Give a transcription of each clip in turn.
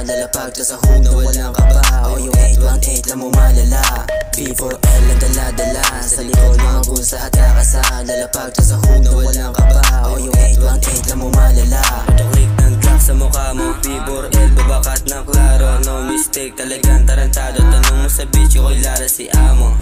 lalapag ka sa hug na walang kaba. O yung 818 lang mo malala. B4L ang dala-dala sa likod mga bulsa at kakasa. Lalapag ka sa hug na walang kaba. O yung 818 lang mo malala. Pataklik ng Glock sa mukha mo. B4L babakat ng klaro. No mistake talagang tarantado. Tanong mo sa bitch ko'y lara si amo.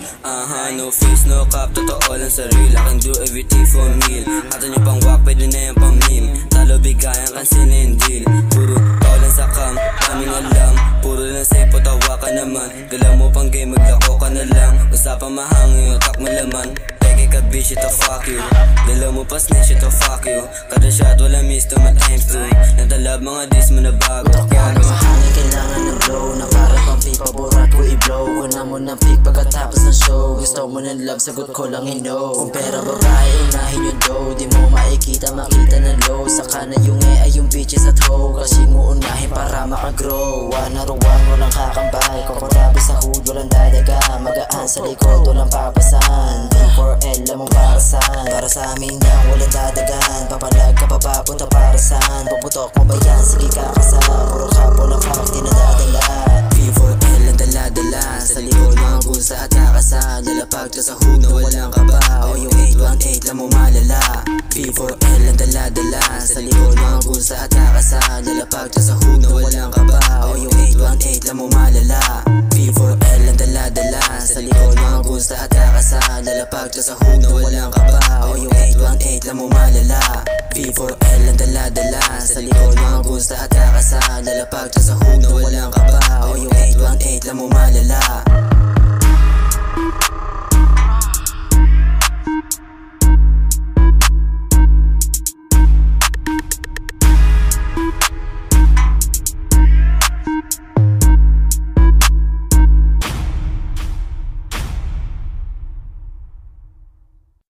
No face, no cap, totoo lang sa real. I can do everything for meal. Ato nyo pang wak, pwede na yung pang meme. Talo bigayan kan sinendil. Puro taulan sa cam, aming alam. Puro lang safe, tawa ka naman. Galaw mo pang game, maglako ka na lang. Usapang mahangin, utak malaman. Peke ka bitch, ito fuck you. Galaw mo pa snitch, ito fuck you. Kada shot, wala miss to my times two. Natalab mga dis mo na bago. Takbo mahangin, kailangan ng blow. Na para pang pick, paborat ko i-blow. Una mo ng pick pagkatapos ng show. Gusto mo ng love, sagot ko lang no. Kung pera babae, unahin yung dough. Di mo makita ng low. Saka na yung ay yung bitches at hoe. Kasi mo unahin para makagrow. One or one, walang kakambay. Komportable sa hood, walang dadaga. Magaan sa likod, walang papasan. B4L lang mong parasan. Para sa amin lang, walang dadagan. Papalag ka pa papunta para saan. Puputok mo ba yan? Sige kakasa. Puro kapo ng facts, di nadadala. B4L ang dala-dala sa likod mga bulsa at kakasa. Lalapag ka sa hug na walang kaba. O yung 818 lang mo malala. B4L ang dala-dala sa likod mga bulsa at kakasa. Lalapag ka sa hug na walang kaba. O yung 818 lang mo malala. B4L ang dala-dala sa likod mga bulsa at kakasa. Lalapag ka sa hug na walang kaba. O yung 818 lang mo malala. B4L ang dala-dala sa likod mga bulsa at kakasa. Lalapag ka sa hug na walang kaba. O yung 818 lang mo malala.